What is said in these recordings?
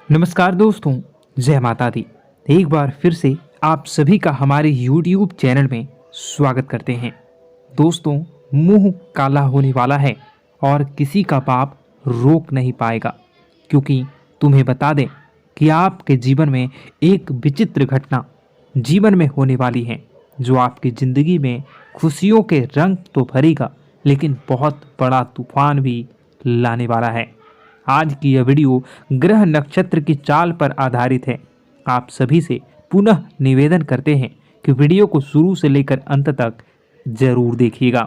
नमस्कार दोस्तों, जय माता दी। एक बार फिर से आप सभी का हमारे YouTube चैनल में स्वागत करते हैं। दोस्तों, मुंह काला होने वाला है और किसी का पाप रोक नहीं पाएगा, क्योंकि तुम्हें बता दें कि आपके जीवन में एक विचित्र घटना जीवन में होने वाली है, जो आपकी ज़िंदगी में खुशियों के रंग तो भरेगा, लेकिन बहुत बड़ा तूफान भी लाने वाला है। आज की यह वीडियो ग्रह नक्षत्र की चाल पर आधारित है। आप सभी से पुनः निवेदन करते हैं कि वीडियो को शुरू से लेकर अंत तक जरूर देखिएगा।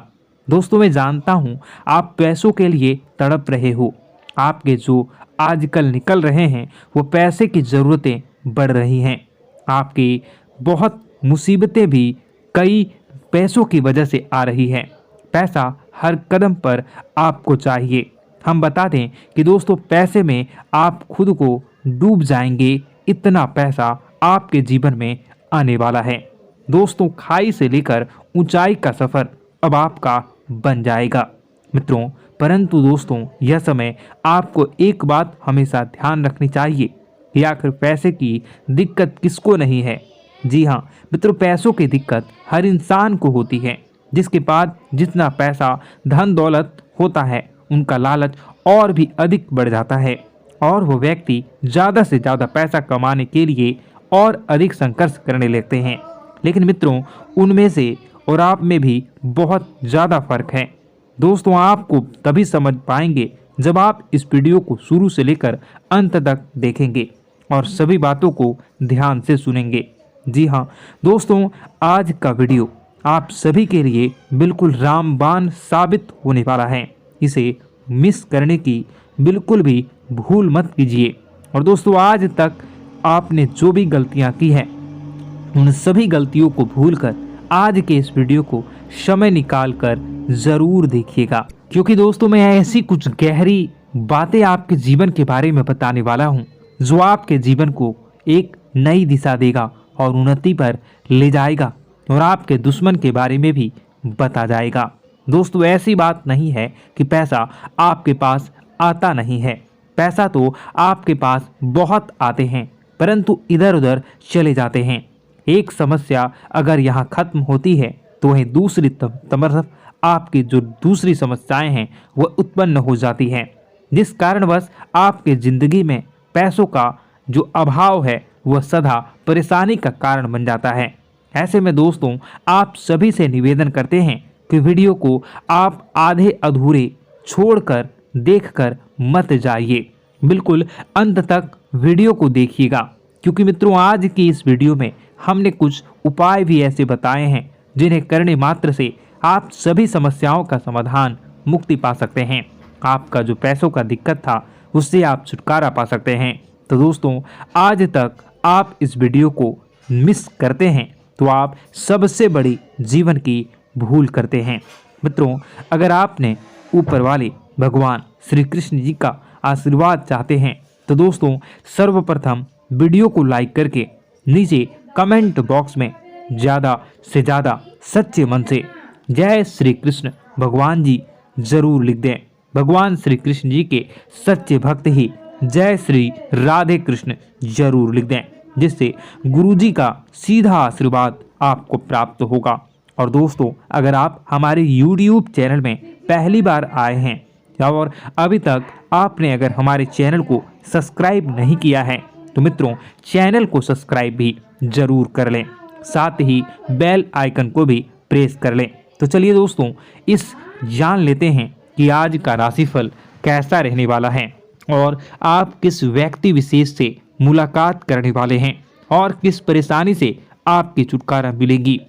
दोस्तों, मैं जानता हूं आप पैसों के लिए तड़प रहे हो। आपके जो आजकल निकल रहे हैं वो पैसे की ज़रूरतें बढ़ रही हैं। आपकी बहुत मुसीबतें भी कई पैसों की वजह से आ रही हैं। पैसा हर कदम पर आपको चाहिए। हम बता दें कि दोस्तों, पैसे में आप खुद को डूब जाएंगे, इतना पैसा आपके जीवन में आने वाला है। दोस्तों, खाई से लेकर ऊंचाई का सफ़र अब आपका बन जाएगा मित्रों। परंतु दोस्तों, यह समय आपको एक बात हमेशा ध्यान रखनी चाहिए कि आखिर पैसे की दिक्कत किसको नहीं है। जी हाँ मित्रों, पैसों की दिक्कत हर इंसान को होती है। जिसके पास जितना पैसा धन दौलत होता है, उनका लालच और भी अधिक बढ़ जाता है और वो व्यक्ति ज़्यादा से ज़्यादा पैसा कमाने के लिए और अधिक संघर्ष करने लगते हैं। लेकिन मित्रों, उनमें से और आप में भी बहुत ज़्यादा फर्क है। दोस्तों, आपको तभी समझ पाएंगे जब आप इस वीडियो को शुरू से लेकर अंत तक देखेंगे और सभी बातों को ध्यान से सुनेंगे। जी हाँ दोस्तों, आज का वीडियो आप सभी के लिए बिल्कुल रामबाण साबित होने वाला है। इसे मिस करने की बिल्कुल भी भूल मत कीजिए। और दोस्तों, आज तक आपने जो भी गलतियां की हैं, उन सभी गलतियों को भूलकर आज के इस वीडियो को समय निकाल कर ज़रूर देखिएगा, क्योंकि दोस्तों, मैं ऐसी कुछ गहरी बातें आपके जीवन के बारे में बताने वाला हूं, जो आपके जीवन को एक नई दिशा देगा और उन्नति पर ले जाएगा और आपके दुश्मन के बारे में भी बता जाएगा। दोस्तों, ऐसी बात नहीं है कि पैसा आपके पास आता नहीं है। पैसा तो आपके पास बहुत आते हैं, परंतु इधर उधर चले जाते हैं। एक समस्या अगर यहाँ खत्म होती है तो वहीं दूसरी तरफ आपकी जो दूसरी समस्याएं हैं वह उत्पन्न हो जाती हैं, जिस कारणवश आपके ज़िंदगी में पैसों का जो अभाव है वह सदा परेशानी का कारण बन जाता है। ऐसे में दोस्तों, आप सभी से निवेदन करते हैं कि वीडियो को आप आधे अधूरे छोड़कर देखकर मत जाइए। बिल्कुल अंत तक वीडियो को देखिएगा, क्योंकि मित्रों, आज की इस वीडियो में हमने कुछ उपाय भी ऐसे बताए हैं जिन्हें करने मात्र से आप सभी समस्याओं का समाधान मुक्ति पा सकते हैं। आपका जो पैसों का दिक्कत था उससे आप छुटकारा पा सकते हैं। तो दोस्तों, आज तक आप इस वीडियो को मिस करते हैं तो आप सबसे बड़ी जीवन की भूल करते हैं। मित्रों, अगर आपने ऊपर वाले भगवान श्री कृष्ण जी का आशीर्वाद चाहते हैं तो दोस्तों, सर्वप्रथम वीडियो को लाइक करके नीचे कमेंट बॉक्स में ज़्यादा से ज़्यादा सच्चे मन से जय श्री कृष्ण भगवान जी जरूर लिख दें। भगवान श्री कृष्ण जी के सच्चे भक्त ही जय श्री राधे कृष्ण जरूर लिख दें, जिससे गुरु जी का सीधा आशीर्वाद आपको प्राप्त होगा। और दोस्तों, अगर आप हमारे YouTube चैनल में पहली बार आए हैं और अभी तक आपने अगर हमारे चैनल को सब्सक्राइब नहीं किया है तो मित्रों, चैनल को सब्सक्राइब भी ज़रूर कर लें, साथ ही बेल आइकन को भी प्रेस कर लें। तो चलिए दोस्तों, इस जान लेते हैं कि आज का राशिफल कैसा रहने वाला है और आप किस व्यक्ति विशेष से मुलाकात करने वाले हैं और किस परेशानी से आपकी छुटकारा मिलेगी।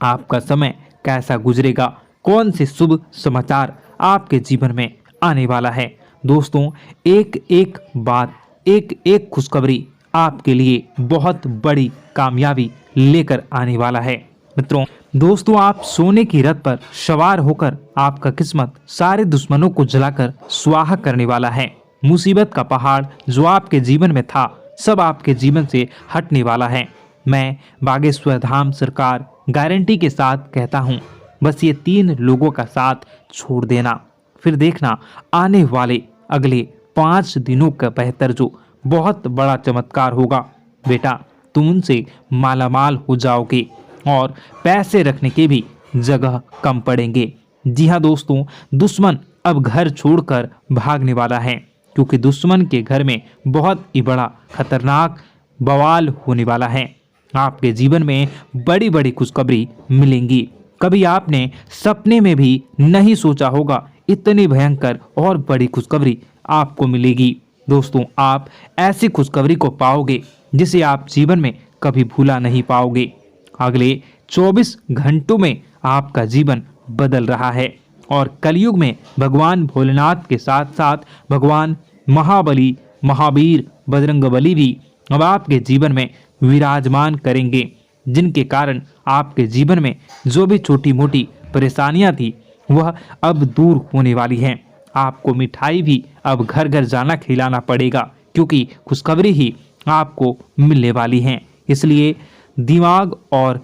आपका समय कैसा गुजरेगा, कौन से शुभ समाचार आपके जीवन में आने वाला है। दोस्तों, एक एक बात, एक एक खुशखबरी आपके लिए बहुत बड़ी कामयाबी लेकर आने वाला है। मित्रों, दोस्तों, आप सोने की रथ पर सवार होकर आपका किस्मत सारे दुश्मनों को जलाकर स्वाहा करने वाला है। मुसीबत का पहाड़ जो आपके जीवन में था, सब आपके जीवन से हटने वाला है। मैं बागेश्वर धाम सरकार गारंटी के साथ कहता हूँ, बस ये 3 लोगों का साथ छोड़ देना, फिर देखना आने वाले अगले 5 दिनों का बेहतर जो बहुत बड़ा चमत्कार होगा। बेटा, तुम उनसे मालामाल हो जाओगे और पैसे रखने के भी जगह कम पड़ेंगे। जी हाँ दोस्तों, दुश्मन अब घर छोड़कर भागने वाला है, क्योंकि दुश्मन के घर में बहुत ही बड़ा खतरनाक बवाल होने वाला है। आपके जीवन में बड़ी बड़ी खुशखबरी मिलेंगी। कभी आपने सपने में भी नहीं सोचा होगा इतनी भयंकर और बड़ी खुशखबरी आपको मिलेगी। दोस्तों, आप ऐसी खुशखबरी को पाओगे जिसे आप जीवन में कभी भूला नहीं पाओगे। अगले 24 घंटों में आपका जीवन बदल रहा है और कलयुग में भगवान भोलेनाथ के साथ साथ भगवान महाबली, महावीर, बजरंगबली भी अब आपके जीवन में विराजमान करेंगे, जिनके कारण आपके जीवन में जो भी छोटी मोटी परेशानियां थी वह अब दूर होने वाली हैं। आपको मिठाई भी अब घर घर जाना खिलाना पड़ेगा, क्योंकि खुशखबरी ही आपको मिलने वाली हैं। इसलिए दिमाग और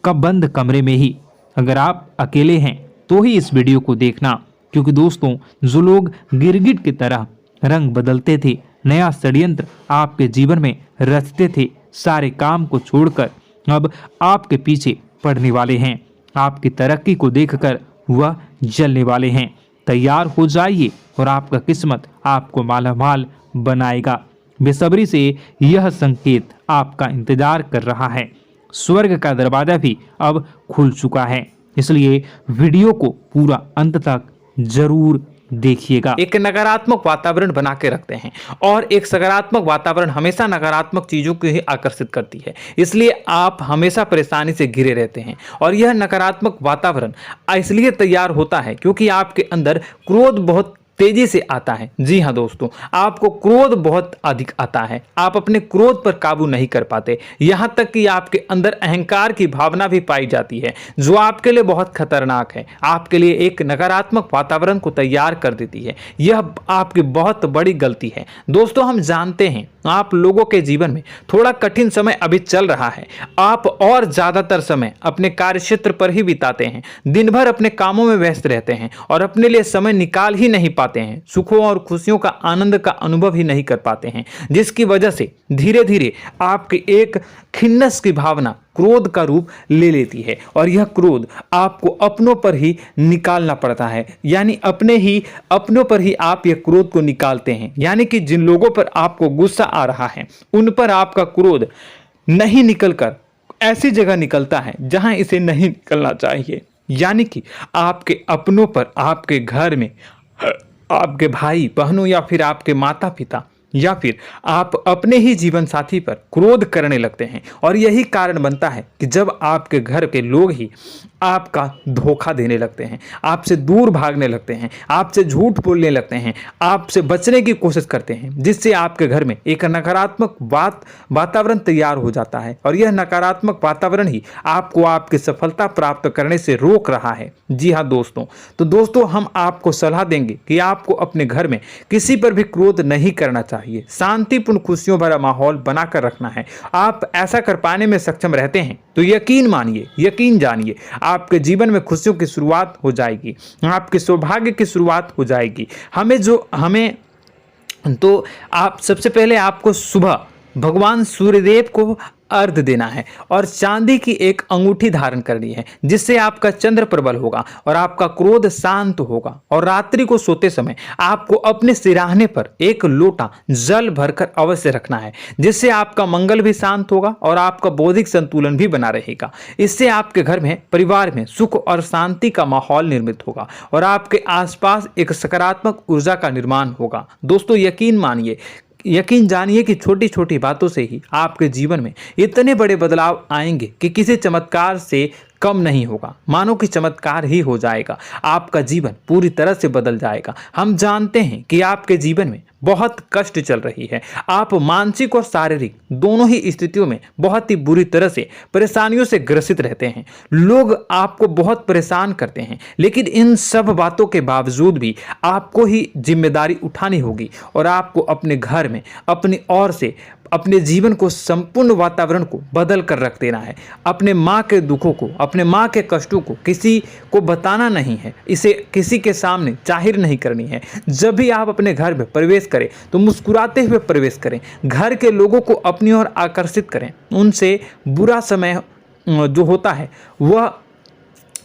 बंद कमरे में ही अगर आप अकेले हैं तो ही इस वीडियो को देखना, क्योंकि दोस्तों जो लोग गिरगिट की तरह रंग बदलते थे, नया षड्यंत्र आपके जीवन में रचते थे, सारे काम को छोड़कर अब आपके पीछे पड़ने वाले हैं। आपकी तरक्की को देखकर वह जलने वाले हैं। तैयार हो जाइए और आपका किस्मत आपको मालामाल बनाएगा। बेसब्री से यह संकेत आपका इंतजार कर रहा है। स्वर्ग का दरवाजा भी अब खुल चुका है, इसलिए वीडियो को पूरा अंत तक जरूर देखिएगा। एक नकारात्मक वातावरण बना के रखते हैं और एक सकारात्मक वातावरण हमेशा नकारात्मक चीजों को ही आकर्षित करती है, इसलिए आप हमेशा परेशानी से घिरे रहते हैं। और यह नकारात्मक वातावरण इसलिए तैयार होता है क्योंकि आपके अंदर क्रोध बहुत तेजी से आता है। जी हाँ दोस्तों, आपको क्रोध बहुत अधिक आता है। आप अपने क्रोध पर काबू नहीं कर पाते, यहाँ तक कि आपके अंदर अहंकार की भावना भी पाई जाती है, जो आपके लिए बहुत खतरनाक है, आपके लिए एक नकारात्मक वातावरण को तैयार कर देती है। यह आपकी बहुत बड़ी गलती है। दोस्तों, हम जानते हैं आप लोगों के जीवन में थोड़ा कठिन समय अभी चल रहा है। आप और ज्यादातर समय अपने कार्यक्षेत्र पर ही बिताते हैं, दिन भर अपने कामों में व्यस्त रहते हैं और अपने लिए समय निकाल ही नहीं पाते हैं, सुखों और खुशियों का आनंद का अनुभव ही नहीं कर पाते हैं, जिसकी वजह से धीरे धीरे आपकी एक खिन्नस की भावना क्रोध का रूप ले लेती है और यह क्रोध आपको अपनों पर ही निकालना पड़ता है। यानी अपनों पर ही आप यह क्रोध को निकालते हैं। यानी कि जिन लोगों पर आपको गुस्सा आ रहा है उन पर आपका क्रोध नहीं निकलकर ऐसी जगह निकलता है जहां इसे नहीं निकलना चाहिए। यानी कि आपके अपनों पर, आपके घर में आपके भाई बहनों या फिर आपके माता पिता या फिर आप अपने ही जीवन साथी पर क्रोध करने लगते हैं। और यही कारण बनता है कि जब आपके घर के लोग ही आपका धोखा देने लगते हैं, आपसे दूर भागने लगते हैं, आपसे झूठ बोलने लगते हैं, आपसे बचने की कोशिश करते हैं, जिससे आपके घर में एक नकारात्मक वातावरण तैयार हो जाता है। और यह नकारात्मक वातावरण ही आपको आपकी सफलता प्राप्त करने से रोक रहा है। जी हाँ दोस्तों, तो दोस्तों हम आपको सलाह देंगे कि आपको अपने घर में किसी पर भी क्रोध नहीं करना चाहिए, शांतिपूर्ण खुशियों भरा माहौल बनाकर रखना है। आप ऐसा कर पाने में सक्षम रहते हैं तो यकीन मानिए, यकीन जानिए, आपके जीवन में खुशियों की शुरुआत हो जाएगी, आपके सौभाग्य की शुरुआत हो जाएगी। तो आप सबसे पहले आपको सुबह भगवान सूर्यदेव को अर्घ देना है और चांदी की एक अंगूठी धारण करनी है, जिससे आपका चंद्र प्रबल होगा और आपका क्रोध शांत होगा। और रात्रि को सोते समय आपको अपने सिराहने पर एक लोटा जल भरकर अवश्य रखना है, जिससे आपका मंगल भी शांत होगा और आपका बौद्धिक संतुलन भी बना रहेगा। इससे आपके घर में, परिवार में सुख और शांति का माहौल निर्मित होगा और आपके आसपास एक सकारात्मक ऊर्जा का निर्माण होगा। दोस्तों यकीन जानिए कि छोटी छोटी बातों से ही आपके जीवन में इतने बड़े बदलाव आएंगे कि किसी चमत्कार से कम नहीं होगा, मानो कि चमत्कार ही हो जाएगा। आपका जीवन पूरी तरह से बदल जाएगा। हम जानते हैं कि आपके जीवन में बहुत कष्ट चल रही है, आप मानसिक और शारीरिक दोनों ही स्थितियों में बहुत ही बुरी तरह से परेशानियों से ग्रसित रहते हैं। लोग आपको बहुत परेशान करते हैं, लेकिन इन सब बातों के बावजूद भी आपको ही जिम्मेदारी उठानी होगी और आपको अपने घर में अपनी ओर से अपने जीवन को, संपूर्ण वातावरण को बदल कर रख देना है। अपने माँ के दुखों को, अपने माँ के कष्टों को किसी को बताना नहीं है, इसे किसी के सामने जाहिर नहीं करनी है। जब भी आप अपने घर में प्रवेश करें तो मुस्कुराते हुए प्रवेश करें, घर के लोगों को अपनी ओर आकर्षित करें। उनसे बुरा समय जो होता है वह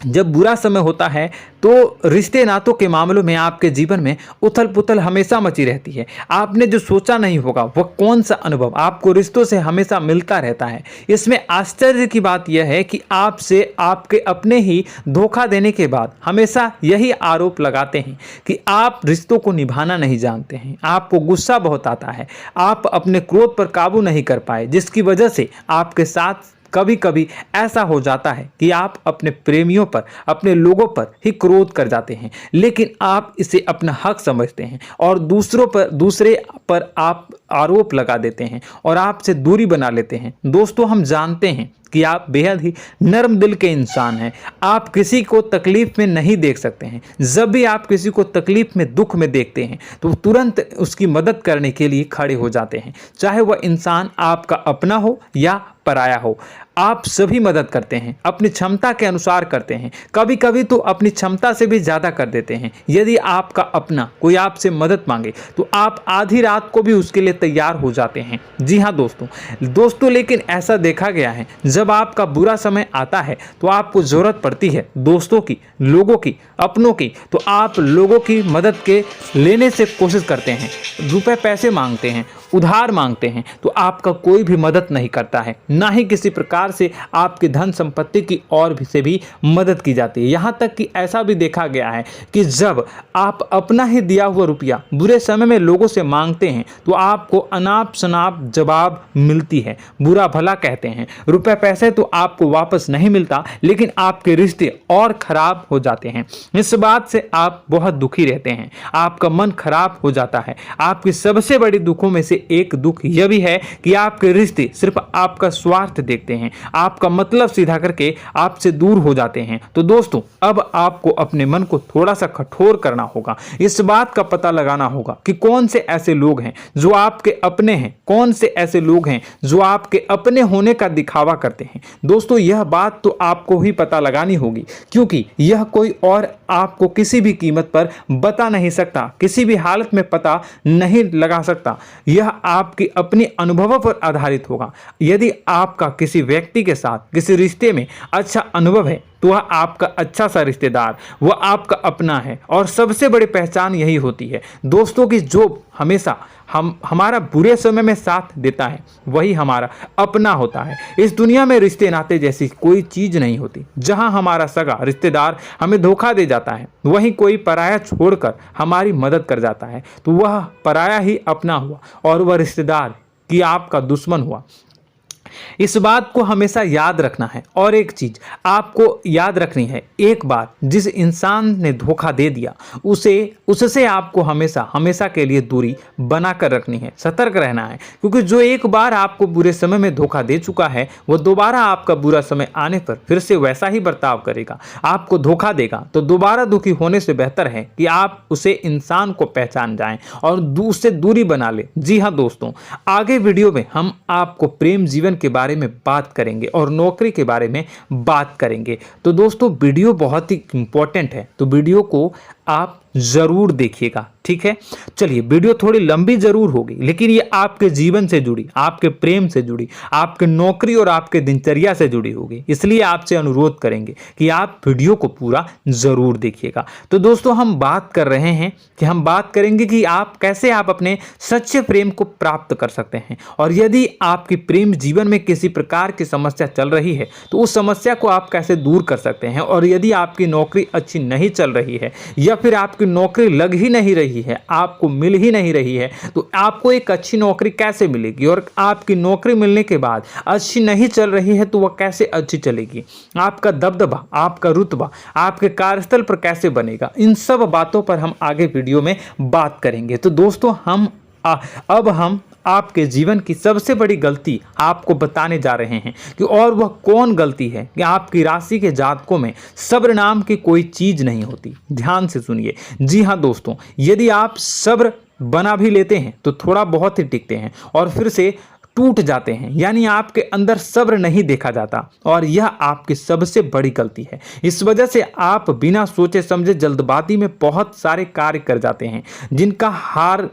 जब बुरा समय होता है तो रिश्ते नातों के मामलों में आपके जीवन में उथल पुथल हमेशा मची रहती है। आपने जो सोचा नहीं होगा वह कौन सा अनुभव आपको रिश्तों से हमेशा मिलता रहता है। इसमें आश्चर्य की बात यह है कि आपसे आपके अपने ही धोखा देने के बाद हमेशा यही आरोप लगाते हैं कि आप रिश्तों को निभाना नहीं जानते हैं, आपको गुस्सा बहुत आता है, आप अपने क्रोध पर काबू नहीं कर पाए, जिसकी वजह से आपके साथ कभी कभी ऐसा हो जाता है कि आप अपने प्रेमियों पर, अपने लोगों पर ही क्रोध कर जाते हैं, लेकिन आप इसे अपना हक समझते हैं और दूसरे पर आप आरोप लगा देते हैं और आपसे दूरी बना लेते हैं। दोस्तों, हम जानते हैं कि आप बेहद ही नर्म दिल के इंसान हैं। आप किसी को तकलीफ में नहीं देख सकते हैं। जब भी आप किसी को तकलीफ में, दुख में देखते हैं तो तुरंत उसकी मदद करने के लिए खड़े हो जाते हैं, चाहे वह इंसान आपका अपना हो या पराया हो। आप सभी मदद करते हैं, अपनी क्षमता के अनुसार करते हैं, कभी कभी तो अपनी क्षमता से भी ज़्यादा कर देते हैं। यदि आपका अपना कोई आपसे मदद मांगे तो आप आधी रात को भी उसके लिए तैयार हो जाते हैं। जी हाँ दोस्तों, लेकिन ऐसा देखा गया है जब आपका बुरा समय आता है तो आपको ज़रूरत पड़ती है दोस्तों की, लोगों की, अपनों की, तो आप लोगों की मदद के लेने से कोशिश करते हैं, रुपए पैसे मांगते हैं, उधार मांगते हैं, तो आपका कोई भी मदद नहीं करता है, ना ही किसी प्रकार से आपकी धन संपत्ति की और भी से भी मदद की जाती है। यहाँ तक कि ऐसा भी देखा गया है कि जब आप अपना ही दिया हुआ रुपया बुरे समय में लोगों से मांगते हैं तो आपको अनाप शनाप जवाब मिलती है, बुरा भला कहते हैं। रुपए पैसे तो आपको वापस नहीं मिलता, लेकिन आपके रिश्ते और खराब हो जाते हैं। इस बात से आप बहुत दुखी रहते हैं, आपका मन खराब हो जाता है। आपकी सबसे बड़ी दुखों में से एक दुख यह भी है कि आपके रिश्ते सिर्फ आपका स्वार्थ देखते हैं, आपका मतलब सीधा करके आपसे दूर हो जाते हैं। तो दोस्तों, अब आपको अपने मन को थोड़ा सा कठोर करना होगा, इस बात का पता लगाना होगा कि कौन से ऐसे लोग हैं जो आपके अपने हैं, कौन से ऐसे लोग हैं जो आपके अपने होने का दिखावा करते हैं। दोस्तों, यह बात तो आपको ही पता लगानी होगी, क्योंकि यह कोई और आपको किसी भी कीमत पर बता नहीं सकता, किसी भी हालत में पता नहीं लगा सकता। यह आपके अपने अनुभवों पर आधारित होगा। यदि आपका किसी व्यक्ति के साथ किसी रिश्ते में अच्छा अनुभव है तो वह आपका अच्छा सा रिश्तेदार, वह आपका अपना है। और सबसे बड़ी पहचान यही होती है दोस्तों की जो हमेशा हमारा बुरे समय में साथ देता है वही हमारा अपना होता है। इस दुनिया में रिश्ते नाते जैसी कोई चीज़ नहीं होती। जहां हमारा सगा रिश्तेदार हमें धोखा दे जाता है, वहीं कोई पराया छोड़कर हमारी मदद कर जाता है तो वह पराया ही अपना हुआ और वह रिश्तेदार की आपका दुश्मन हुआ। इस बात को हमेशा याद रखना है। और एक चीज आपको याद रखनी है, एक बार जिस इंसान ने धोखा दे दिया उससे आपको हमेशा हमेशा के लिए दूरी बनाकर रखनी है, सतर्क रहना है। क्योंकि जो एक बार आपको बुरे समय में धोखा दे चुका है वह दोबारा आपका बुरा समय आने पर फिर से वैसा ही बर्ताव करेगा, आपको धोखा देगा। तो दोबारा दुखी होने से बेहतर है कि आप उसे इंसान को पहचान जाएं और उससे दूरी बना ले। जी हाँ दोस्तों, आगे वीडियो में हम आपको प्रेम जीवन के बारे में बात करेंगे और नौकरी के बारे में बात करेंगे। तो दोस्तों, वीडियो बहुत ही इंपॉर्टेंट है, तो वीडियो को आप जरूर देखिएगा, ठीक है। चलिए, वीडियो थोड़ी लंबी जरूर होगी, लेकिन ये आपके जीवन से जुड़ी, आपके प्रेम से जुड़ी, आपके नौकरी और आपके दिनचर्या से जुड़ी होगी। इसलिए आपसे अनुरोध करेंगे कि आप वीडियो को पूरा जरूर देखिएगा। तो दोस्तों, हम बात कर रहे हैं कि हम बात करेंगे कि आप कैसे आप अपने सच्चे प्रेम को प्राप्त कर सकते हैं। और यदि आपकी प्रेम जीवन में किसी प्रकार की समस्या चल रही है तो उस समस्या को आप कैसे दूर कर सकते हैं। और यदि आपकी नौकरी अच्छी नहीं चल रही है या फिर आपकी नौकरी लग ही नहीं रही है, आपको मिल ही नहीं रही है, तो आपको एक अच्छी नौकरी कैसे मिलेगी। और आपकी नौकरी मिलने के बाद अच्छी नहीं चल रही है तो वह कैसे अच्छी चलेगी। आपका दबदबा, आपका रुतबा आपके कार्यस्थल पर कैसे बनेगा। इन सब बातों पर हम आगे वीडियो में बात करेंगे। तो दोस्तों, अब हम आपके जीवन की सबसे बड़ी गलती आपको बताने जा रहे हैं कि और वह कौन गलती है कि आपकी राशि के जातकों में सब्र नाम की कोई चीज़ नहीं होती। ध्यान से सुनिए। जी हाँ दोस्तों, यदि आप सब्र बना भी लेते हैं तो थोड़ा बहुत ही टिकते हैं और फिर से टूट जाते हैं, यानी आपके अंदर सब्र नहीं देखा जाता और यह आपकी सबसे बड़ी गलती है। इस वजह से आप बिना सोचे समझे जल्दबाजी में बहुत सारे कार्य कर जाते हैं जिसका हार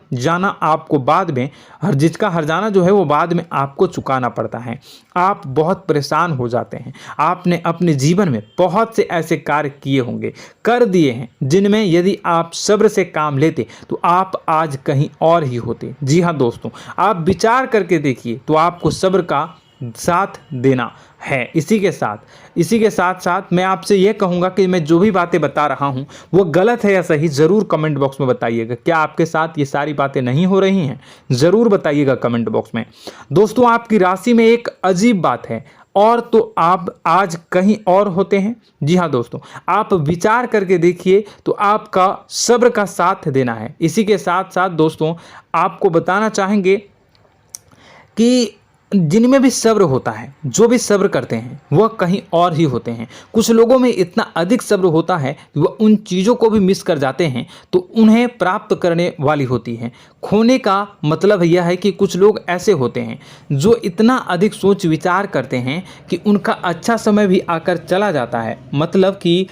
जाना जो है वो बाद में आपको चुकाना पड़ता है। आप बहुत परेशान हो जाते हैं। आपने अपने जीवन में बहुत से ऐसे कार्य किए होंगे, कर दिए हैं, जिनमें यदि आप सब्र से काम लेते तो आप आज कहीं और ही होते। जी हाँ दोस्तों, आप विचार करके देखिए तो आपको सब्र का साथ देना है। इसी के साथ साथ मैं आपसे यह कहूँगा कि मैं जो भी बातें बता रहा हूँ वो गलत है या सही, ज़रूर कमेंट बॉक्स में बताइएगा। क्या आपके साथ ये सारी बातें नहीं हो रही हैं? ज़रूर बताइएगा कमेंट बॉक्स में। दोस्तों, आपकी राशि में एक अजीब बात है, और तो आप आज कहीं और होते हैं। जी हाँ दोस्तों, आप विचार करके देखिए तो आपका सब्र का साथ देना है। इसी के साथ साथ दोस्तों, आपको बताना चाहेंगे कि जिनमें भी सब्र होता है, जो भी सब्र करते हैं वह कहीं और ही होते हैं। कुछ लोगों में इतना अधिक सब्र होता है कि वह उन चीज़ों को भी मिस कर जाते हैं तो उन्हें प्राप्त करने वाली होती हैं। खोने का मतलब यह है कि कुछ लोग ऐसे होते हैं जो इतना अधिक सोच विचार करते हैं कि उनका अच्छा समय भी आकर चला जाता है। मतलब कि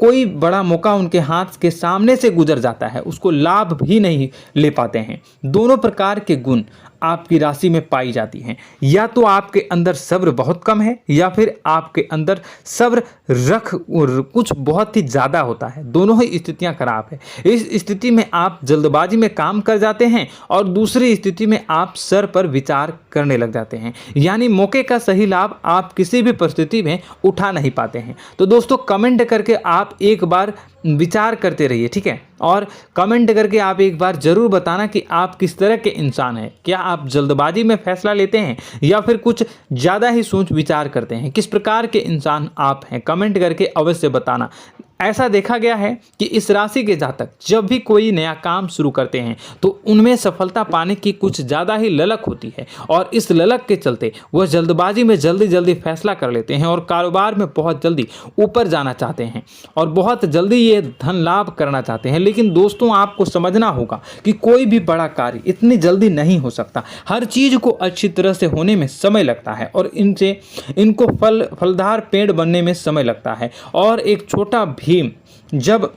कोई बड़ा मौका उनके हाथ के सामने से गुजर जाता है, उसको लाभ भी नहीं ले पाते हैं। दोनों प्रकार के गुण आपकी राशि में पाई जाती हैं। या तो आपके अंदर सब्र बहुत कम है या फिर आपके अंदर सब्र कुछ बहुत ही ज़्यादा होता है। दोनों ही स्थितियां खराब है। इस स्थिति में आप जल्दबाजी में काम कर जाते हैं और दूसरी स्थिति में आप सर पर विचार करने लग जाते हैं, यानी मौके का सही लाभ आप किसी भी परिस्थिति में उठा नहीं पाते हैं। तो दोस्तों, कमेंट करके आप एक बार विचार करते रहिए, ठीक है, और कमेंट करके आप एक बार ज़रूर बताना कि आप किस तरह के इंसान हैं। क्या आप जल्दबाजी में फैसला लेते हैं या फिर कुछ ज़्यादा ही सोच विचार करते हैं? किस प्रकार के इंसान आप हैं, कमेंट करके अवश्य बताना। ऐसा देखा गया है कि इस राशि के जातक जब भी कोई नया काम शुरू करते हैं तो उनमें सफलता पाने की कुछ ज़्यादा ही ललक होती है और इस ललक के चलते वह जल्दबाजी में जल्दी फैसला कर लेते हैं और कारोबार में बहुत जल्दी ऊपर जाना चाहते हैं और बहुत जल्दी ये धन लाभ करना चाहते हैं। लेकिन दोस्तों, आपको समझना होगा कि कोई भी बड़ा कार्य इतनी जल्दी नहीं हो सकता। हर चीज़ को अच्छी तरह से होने में समय लगता है और इनको फलदार पेड़ बनने में समय लगता है। और एक छोटा भीम जब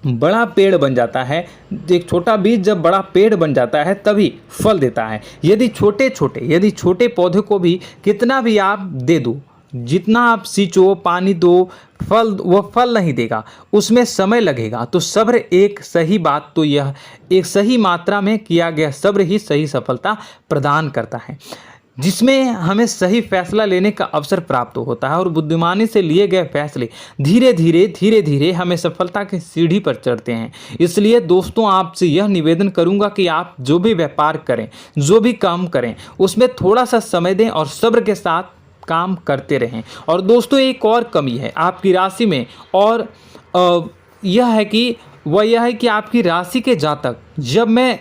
बड़ा पेड़ बन जाता है, एक छोटा बीज जब बड़ा पेड़ बन जाता है तभी फल देता है। यदि छोटे पौधे को भी कितना भी आप दे दो, जितना आप सींचो, पानी दो, वह फल नहीं देगा, उसमें समय लगेगा। तो सब्र एक सही बात, तो यह एक सही मात्रा में किया गया सब्र ही सही सफलता प्रदान करता है, जिसमें हमें सही फैसला लेने का अवसर प्राप्त होता है और बुद्धिमानी से लिए गए फैसले धीरे धीरे हमें सफलता की सीढ़ी पर चढ़ते हैं। इसलिए दोस्तों, आपसे यह निवेदन करूंगा कि आप जो भी व्यापार करें, जो भी काम करें, उसमें थोड़ा सा समय दें और सब्र के साथ काम करते रहें। और दोस्तों, एक और कमी है आपकी राशि में, और यह है कि आपकी राशि के जातक जब मैं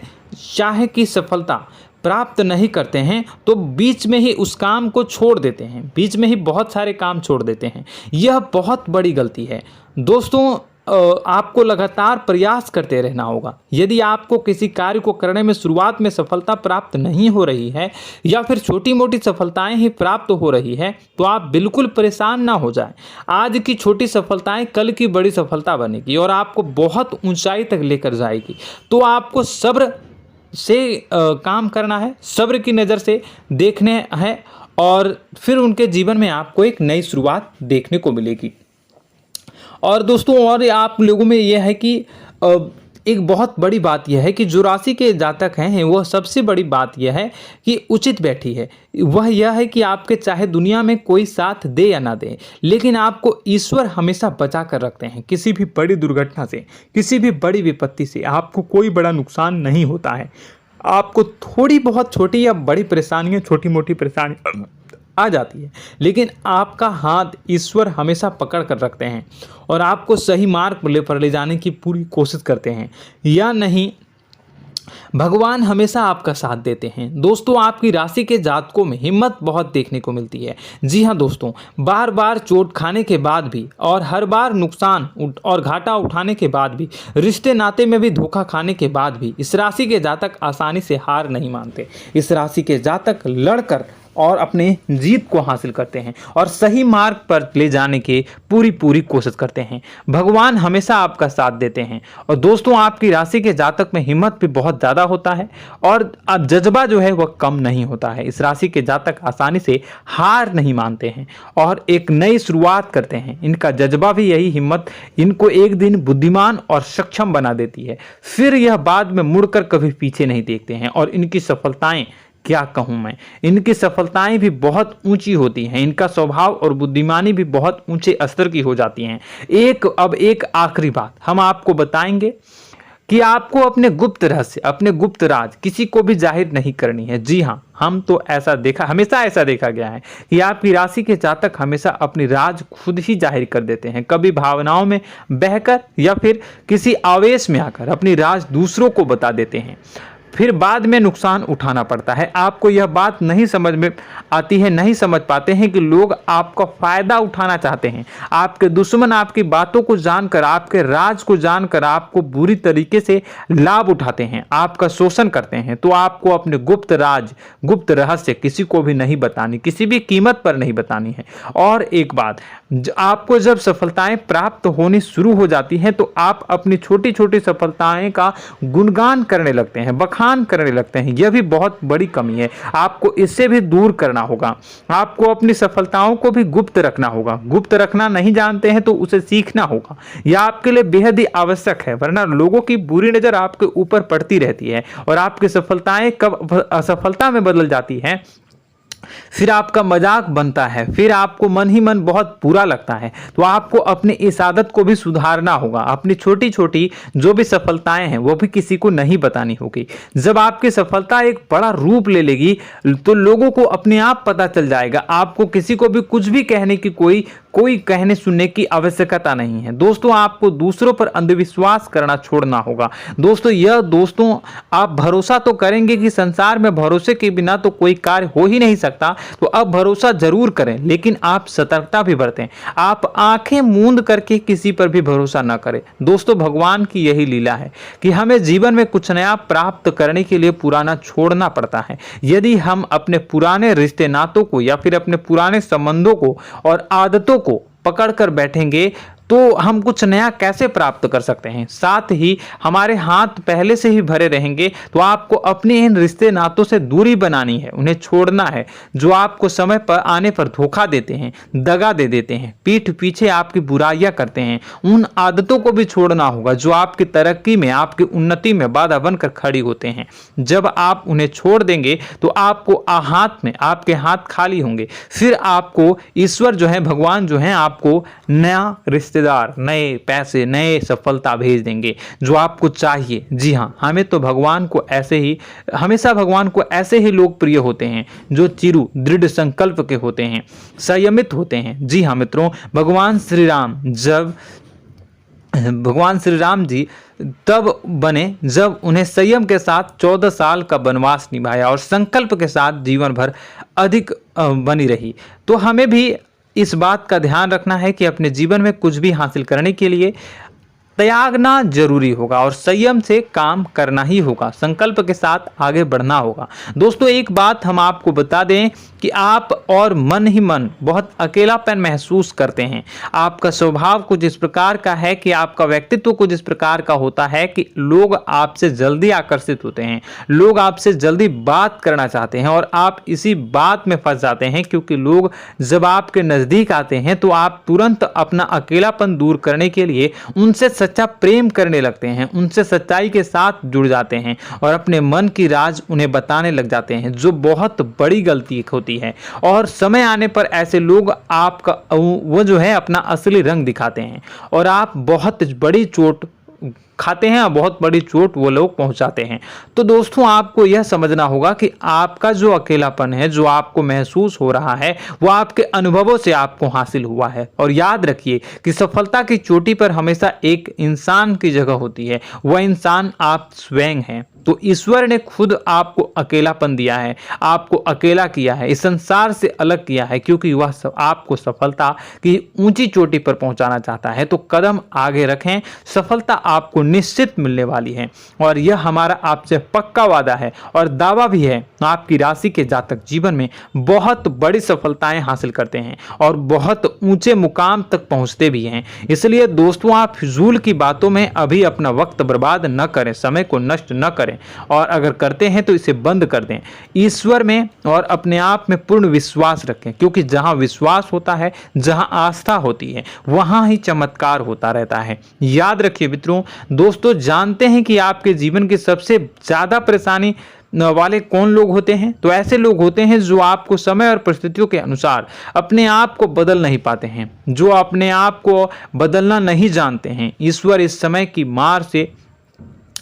चाहे कि सफलता प्राप्त नहीं करते हैं तो बीच में ही उस काम को छोड़ देते हैं, बीच में ही बहुत सारे काम छोड़ देते हैं। यह बहुत बड़ी गलती है दोस्तों। आपको लगातार प्रयास करते रहना होगा। यदि आपको किसी कार्य को करने में शुरुआत में सफलता प्राप्त नहीं हो रही है या फिर छोटी मोटी सफलताएं ही प्राप्त हो रही है तो आप बिल्कुल परेशान ना हो जाएं। आज की छोटी सफलताएं कल की बड़ी सफलता बनेगी और आपको बहुत ऊंचाई तक लेकर जाएगी। तो आपको सब्र से काम करना है, सब्र की नज़र से देखने हैं और फिर उनके जीवन में आपको एक नई शुरुआत देखने को मिलेगी। और दोस्तों, और आप लोगों में यह है कि एक बहुत बड़ी बात यह है कि जो राशि के जातक हैं वह सबसे बड़ी बात यह है कि उचित बैठी है। वह यह है कि आपके चाहे दुनिया में कोई साथ दे या ना दे, लेकिन आपको ईश्वर हमेशा बचा कर रखते हैं। किसी भी बड़ी दुर्घटना से, किसी भी बड़ी विपत्ति से आपको कोई बड़ा नुकसान नहीं होता है। आपको थोड़ी बहुत छोटी या बड़ी परेशानियाँ, छोटी मोटी परेशानी आ जाती है, लेकिन आपका हाथ ईश्वर हमेशा पकड़ कर रखते हैं और आपको सही मार्ग पर ले जाने की पूरी कोशिश करते हैं। या नहीं भगवान हमेशा आपका साथ देते हैं। दोस्तों, आपकी राशि के जातकों में हिम्मत बहुत देखने को मिलती है। जी हाँ दोस्तों, बार बार चोट खाने के बाद भी और हर बार नुकसान और घाटा उठाने के बाद भी, रिश्ते नाते में भी धोखा खाने के बाद भी इस राशि के जातक आसानी से हार नहीं मानते। इस राशि के जातक लड़कर और अपने जीत को हासिल करते हैं और सही मार्ग पर ले जाने की पूरी कोशिश करते हैं। भगवान हमेशा आपका साथ देते हैं। और दोस्तों, आपकी राशि के जातक में हिम्मत भी बहुत ज़्यादा होता है और अब जज्बा जो है वह कम नहीं होता है। इस राशि के जातक आसानी से हार नहीं मानते हैं और एक नई शुरुआत करते हैं। इनका जज्बा भी यही हिम्मत इनको एक दिन बुद्धिमान और सक्षम बना देती है। फिर यह बाद में मुड़कर कभी पीछे नहीं देखते हैं और इनकी सफलताएं, क्या कहूँ मैं, इनकी सफलताएं भी बहुत ऊंची होती हैं। इनका स्वभाव और बुद्धिमानी भी बहुत ऊंचे स्तर की हो जाती हैं। अब एक आखिरी बात हम आपको बताएंगे कि आपको अपने गुप्त रहस्य, अपने गुप्त राज किसी को भी जाहिर नहीं करनी है। जी हाँ, हमेशा ऐसा देखा गया है कि आपकी राशि के जातक हमेशा अपनी राज खुद ही जाहिर कर देते हैं। कभी भावनाओं में बहकर या फिर किसी आवेश में आकर अपनी राज दूसरों को बता देते हैं, फिर बाद में नुकसान उठाना पड़ता है। आपको यह बात नहीं समझ में आती है, नहीं समझ पाते हैं कि लोग आपका फायदा उठाना चाहते हैं। आपके दुश्मन आपकी बातों को जानकर, आपके राज को जानकर आपको बुरी तरीके से लाभ उठाते हैं, आपका शोषण करते हैं। तो आपको अपने गुप्त राज, गुप्त रहस्य किसी को भी नहीं बतानी, किसी भी कीमत पर नहीं बतानी है। और एक बात, आपको जब सफलताएं प्राप्त होनी शुरू हो जाती हैं तो आप अपनी छोटी छोटी सफलताएं का गुणगान करने लगते हैं, बखान करने लगते हैं। यह भी बहुत बड़ी कमी है, आपको इससे भी दूर करना होगा। आपको अपनी सफलताओं को भी गुप्त रखना होगा। गुप्त रखना नहीं जानते हैं तो उसे सीखना होगा। यह आपके लिए बेहद ही आवश्यक है, वरना लोगों की बुरी नजर आपके ऊपर पड़ती रहती है और आपकी सफलताएं कब असफलता में बदल जाती हैं, फिर आपका मजाक बनता है, फिर आपको मन ही मन बहुत बुरा लगता है। तो आपको अपनी इस आदत को भी सुधारना होगा। अपनी छोटी छोटी जो भी सफलताएं हैं वो भी किसी को नहीं बतानी होगी। जब आपकी सफलता एक बड़ा रूप ले लेगी तो लोगों को अपने आप पता चल जाएगा। आपको किसी को भी कुछ भी कहने की कोई कहने सुनने की आवश्यकता नहीं है। दोस्तों, आपको दूसरों पर अंधविश्वास करना छोड़ना होगा। दोस्तों आप भरोसा तो करेंगे कि संसार में भरोसे के बिना तो कोई कार्य हो ही नहीं सकता, तो अब भरोसा जरूर करें, लेकिन आप सतर्कता भी बरतें। आप आंखें मूंद करके किसी पर भी भरोसा न करें। दोस्तों, भगवान की यही लीला है कि हमें जीवन में कुछ नया प्राप्त करने के लिए पुराना छोड़ना पड़ता है। यदि हम अपने पुराने रिश्ते नातों को या फिर अपने पुराने संबंधों को और आदतों को पकड़ कर बैठेंगे तो हम कुछ नया कैसे प्राप्त कर सकते हैं। साथ ही हमारे हाथ पहले से ही भरे रहेंगे। तो आपको अपने इन रिश्ते नातों से दूरी बनानी है, उन्हें छोड़ना है। जो आपको समय पर आने पर धोखा देते हैं, दगा दे देते हैं, पीठ पीछे आपकी बुराइयां करते हैं, उन आदतों को भी छोड़ना होगा जो आपकी तरक्की में, आपकी उन्नति में बाधा बनकर खड़ी होते हैं। जब आप उन्हें छोड़ देंगे तो आपको आपके हाथ खाली होंगे। फिर आपको ईश्वर जो है, भगवान जो है, आपको नया रिश्तेदार, नए पैसे, नए सफलता भेज देंगे जो आपको चाहिए। जी हाँ, हमेशा भगवान को ऐसे ही लोग प्रिय होते हैं जो चिरु दृढ़ संकल्प के होते हैं, संयमित होते हैं। जी हाँ मित्रों, भगवान श्री राम जी तब बने जब उन्हें संयम के साथ 14 साल का वनवास निभाया और संकल्प के साथ जीवन भर अधिक बनी रही। तो हमें भी इस बात का ध्यान रखना है कि अपने जीवन में कुछ भी हासिल करने के लिए त्यागना जरूरी होगा और संयम से काम करना ही होगा, संकल्प के साथ आगे बढ़ना होगा। दोस्तों, एक बात हम आपको बता दें कि आप और मन ही मन बहुत अकेलापन महसूस करते हैं। आपका स्वभाव कुछ इस प्रकार का है कि आपका व्यक्तित्व कुछ इस प्रकार का होता है कि लोग आपसे जल्दी आकर्षित होते हैं, लोग आपसे जल्दी बात करना चाहते हैं और आप इसी बात में फंस जाते हैं, क्योंकि लोग जब आपके नजदीक आते हैं तो आप तुरंत अपना अकेलापन दूर करने के लिए उनसे सच्चा प्रेम करने लगते हैं, उनसे सच्चाई के साथ जुड़ जाते हैं और अपने मन की राज उन्हें बताने लग जाते हैं, जो बहुत बड़ी गलती होती है। और समय आने पर ऐसे लोग वो जो है अपना असली रंग दिखाते हैं और आप बहुत बड़ी चोट खाते हैं और बहुत बड़ी चोट वो लोग पहुंचाते हैं। तो दोस्तों आपको यह समझना होगा कि आपका जो अकेलापन है, जो आपको महसूस हो रहा है, वो आपके अनुभवों से आपको हासिल हुआ है। और याद रखिए कि सफलता की चोटी पर हमेशा एक इंसान की जगह होती है, वह इंसान आप स्वयं हैं। तो ईश्वर ने खुद आपको अकेलापन दिया है, आपको अकेला किया है, इस संसार से अलग किया है, क्योंकि वह आपको सफलता की ऊंची चोटी पर पहुंचाना चाहता है। तो कदम आगे रखें, सफलता आपको निश्चित मिलने वाली है और यह हमारा आपसे पक्का वादा है और दावा भी है। आपकी राशि के जातक जीवन में बहुत बड़ी सफलताएं हासिल करते हैं और बहुत ऊंचे मुकाम तक पहुंचते भी हैं। इसलिए दोस्तों आप फिजूल की बातों में अभी अपना वक्त बर्बाद न करें, समय को नष्ट न करें, और अगर करते हैं तो इसे बंद कर दें। ईश्वर में और अपने आप में पूर्ण विश्वास रखें, क्योंकि जहां विश्वास होता है, जहां आस्था होती है, वहां ही चमत्कार होता रहता है। याद रखिए मित्रों, दोस्तों जानते हैं कि आपके जीवन की सबसे ज्यादा परेशानी वाले कौन लोग होते हैं? तो ऐसे लोग होते हैं जो आपको समय और परिस्थितियों के अनुसार अपने आप को बदल नहीं पाते हैं, जो अपने आप को बदलना नहीं जानते हैं। ईश्वर इस समय की मार से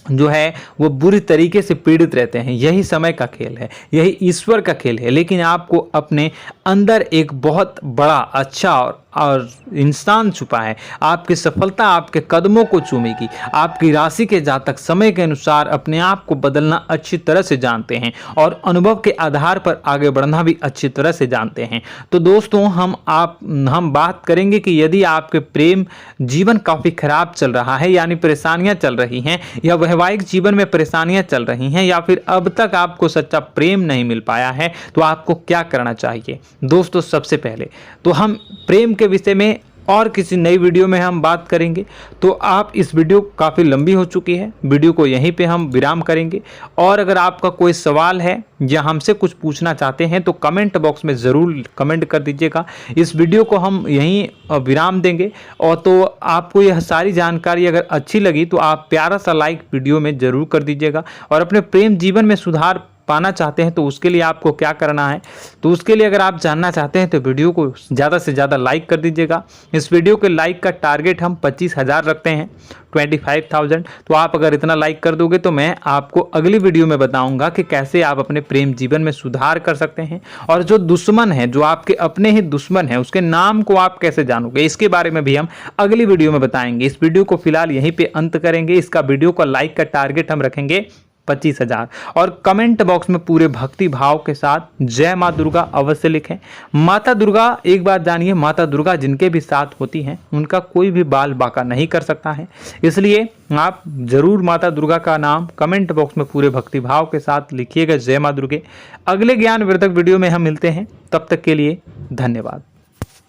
जो है वो बुरी तरीके से पीड़ित रहते हैं। यही समय का खेल है, यही ईश्वर का खेल है। लेकिन आपको अपने अंदर एक बहुत बड़ा अच्छा और इंसान छुपा है। आपकी सफलता आपके कदमों को चूमेगी। आपकी राशि के जातक समय के अनुसार अपने आप को बदलना अच्छी तरह से जानते हैं और अनुभव के आधार पर आगे बढ़ना भी अच्छी तरह से जानते हैं। तो दोस्तों हम बात करेंगे कि यदि आपके प्रेम जीवन काफ़ी खराब चल रहा है, यानी परेशानियां चल रही हैं, या वैवाहिक जीवन में परेशानियां चल रही हैं, या फिर अब तक आपको सच्चा प्रेम नहीं मिल पाया है, तो आपको क्या करना चाहिए? दोस्तों सबसे पहले तो हम प्रेम के विषय में और किसी नई वीडियो में हम बात करेंगे। तो आप इस वीडियो काफ़ी लंबी हो चुकी है, वीडियो को यहीं पे हम विराम करेंगे। और अगर आपका कोई सवाल है या हमसे कुछ पूछना चाहते हैं तो कमेंट बॉक्स में ज़रूर कमेंट कर दीजिएगा। इस वीडियो को हम यहीं विराम देंगे। और तो आपको यह सारी जानकारी अगर अच्छी लगी तो आप प्यारा सा लाइक वीडियो में ज़रूर कर दीजिएगा। और अपने प्रेम जीवन में सुधार पाना चाहते हैं तो उसके लिए आपको क्या करना है, तो उसके लिए अगर आप जानना चाहते हैं तो वीडियो को ज़्यादा से ज़्यादा लाइक कर दीजिएगा। इस वीडियो के लाइक का टारगेट हम 25,000 रखते हैं, 25,000। तो आप अगर इतना लाइक कर दोगे तो मैं आपको अगली वीडियो में बताऊंगा कि कैसे आप अपने प्रेम जीवन में सुधार कर सकते हैं। और जो दुश्मन है, जो आपके अपने ही दुश्मन है, उसके नाम को आप कैसे जानोगे, इसके बारे में भी हम अगली वीडियो में बताएंगे। इस वीडियो को फिलहाल यहीं पर अंत करेंगे। इसका वीडियो का लाइक का टारगेट हम रखेंगे 25,000। और कमेंट बॉक्स में पूरे भक्ति भाव के साथ जय माँ दुर्गा अवश्य लिखें। माता दुर्गा, एक बात जानिए, माता दुर्गा जिनके भी साथ होती हैं उनका कोई भी बाल बाका नहीं कर सकता है। इसलिए आप जरूर माता दुर्गा का नाम कमेंट बॉक्स में पूरे भक्ति भाव के साथ लिखिएगा, जय माँ दुर्गे। अगले ज्ञान वर्धक वीडियो में हम मिलते हैं, तब तक के लिए धन्यवाद।